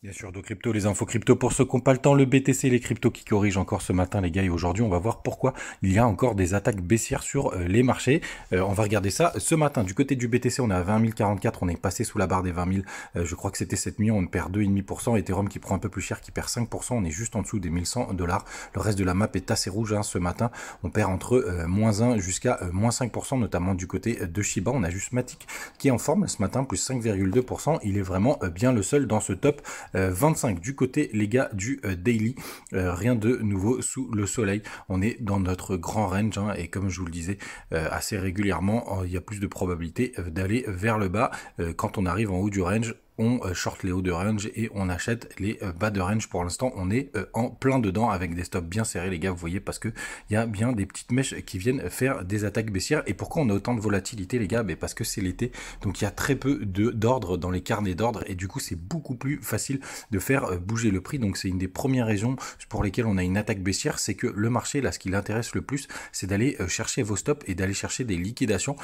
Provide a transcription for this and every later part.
Bien sûr, de crypto, les infos crypto pour ceux qui n'ont pas le temps, le BTC, les cryptos qui corrigent encore ce matin, les gars. Et aujourd'hui, on va voir pourquoi il y a encore des attaques baissières sur les marchés. On va regarder ça ce matin. Du côté du BTC, on est à 20 044, on est passé sous la barre des 20 000. Je crois que c'était cette nuit, on perd 2,5%. Ethereum qui prend un peu plus cher, qui perd 5%. On est juste en dessous des 1100 $. Le reste de la map est assez rouge ce matin. On perd entre -1 jusqu'à -5%, notamment du côté de Shiba. On a juste Matic qui est en forme ce matin, plus 5,2%. Il est vraiment bien le seul dans ce top 25 du côté les gars du daily, rien de nouveau sous le soleil. On est dans notre grand range et comme je vous le disais assez régulièrement, il y a plus de probabilité d'aller vers le bas quand on arrive en haut du range. On short les hauts de range et on achète les bas de range. Pour l'instant, on est en plein dedans avec des stops bien serrés, les gars, vous voyez, parce que il y a bien des petites mèches qui viennent faire des attaques baissières. Et pourquoi on a autant de volatilité, les gars? Parce que c'est l'été, donc il y a très peu d'ordre dans les carnets d'ordre et du coup, c'est beaucoup plus facile de faire bouger le prix. Donc c'est une des premières raisons pour lesquelles on a une attaque baissière, c'est que le marché, là, ce qui l'intéresse le plus, c'est d'aller chercher vos stops et d'aller chercher des liquidations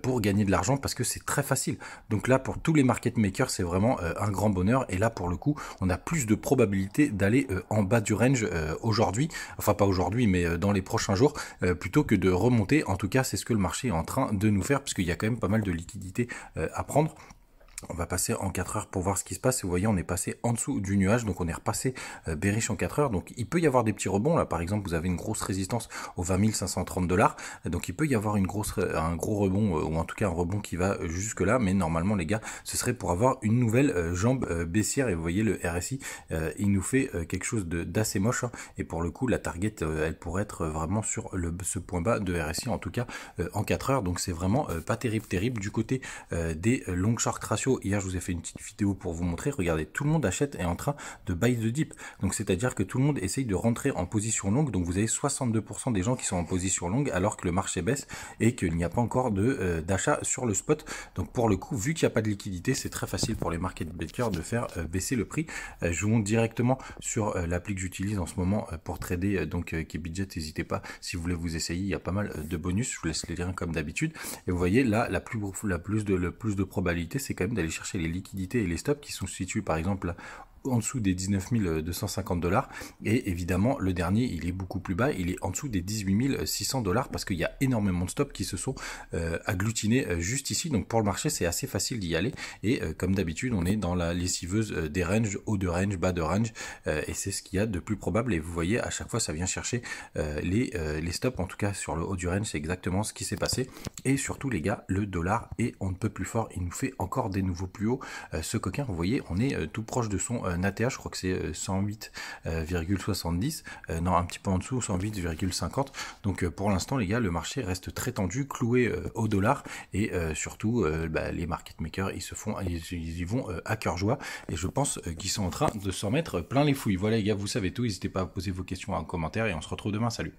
pour gagner de l'argent parce que c'est très facile. Donc là, pour tous les market makers, c'est vraiment un grand bonheur. Et là, pour le coup, on a plus de probabilité d'aller en bas du range aujourd'hui, enfin pas aujourd'hui, mais dans les prochains jours, plutôt que de remonter. En tout cas, c'est ce que le marché est en train de nous faire, puisqu'il y a quand même pas mal de liquidités à prendre. On va passer en 4 heures pour voir ce qui se passe. Vous voyez, on est passé en dessous du nuage, donc on est repassé bearish en 4 heures. Donc il peut y avoir des petits rebonds. Là, par exemple, vous avez une grosse résistance aux 20 530 $. Donc il peut y avoir un gros rebond, ou en tout cas un rebond qui va jusque là. Mais normalement, les gars, ce serait pour avoir une nouvelle jambe baissière. Et vous voyez, le RSI, il nous fait quelque chose d'assez moche. Et pour le coup, la target, elle pourrait être vraiment sur ce point bas de RSI, en tout cas en 4 heures. Donc c'est vraiment pas terrible. Du côté des long short ratio, hier je vous ai fait une petite vidéo pour vous montrer, regardez, tout le monde achète et est en train de buy the dip, donc c'est à dire que tout le monde essaye de rentrer en position longue. Donc vous avez 62% des gens qui sont en position longue alors que le marché baisse et qu'il n'y a pas encore d'achat sur le spot. Donc pour le coup, vu qu'il n'y a pas de liquidité, c'est très facile pour les market makers de faire baisser le prix. Je vous montre directement sur l'appli que j'utilise en ce moment pour trader, donc qui est Budget. N'hésitez pas si vous voulez vous essayer, il y a pas mal de bonus, je vous laisse les liens comme d'habitude. Et vous voyez là, le plus de probabilité, c'est quand même d'aller chercher les liquidités et les stops qui sont situés par exemple en dessous des 19 250 $. Et évidemment, le dernier, il est beaucoup plus bas, il est en dessous des 18 600 $ parce qu'il y a énormément de stops qui se sont agglutinés juste ici. Donc pour le marché, c'est assez facile d'y aller. Et comme d'habitude, on est dans la lessiveuse des ranges, haut de range, bas de range. Et c'est ce qu'il y a de plus probable. Et vous voyez, à chaque fois, ça vient chercher les stops. En tout cas, sur le haut du range, c'est exactement ce qui s'est passé. Et surtout, les gars, le dollar est on ne peut plus fort. Il nous fait encore des nouveaux plus hauts. Ce coquin, vous voyez, on est tout proche de son ATH, je crois que c'est 108,70, non, un petit peu en dessous, 108,50. Donc pour l'instant, les gars, le marché reste très tendu, cloué au dollar. Et surtout, les market makers, ils y vont à cœur joie. Et je pense qu'ils sont en train de s'en mettre plein les fouilles. Voilà, les gars, vous savez tout. N'hésitez pas à poser vos questions en commentaire et on se retrouve demain. Salut.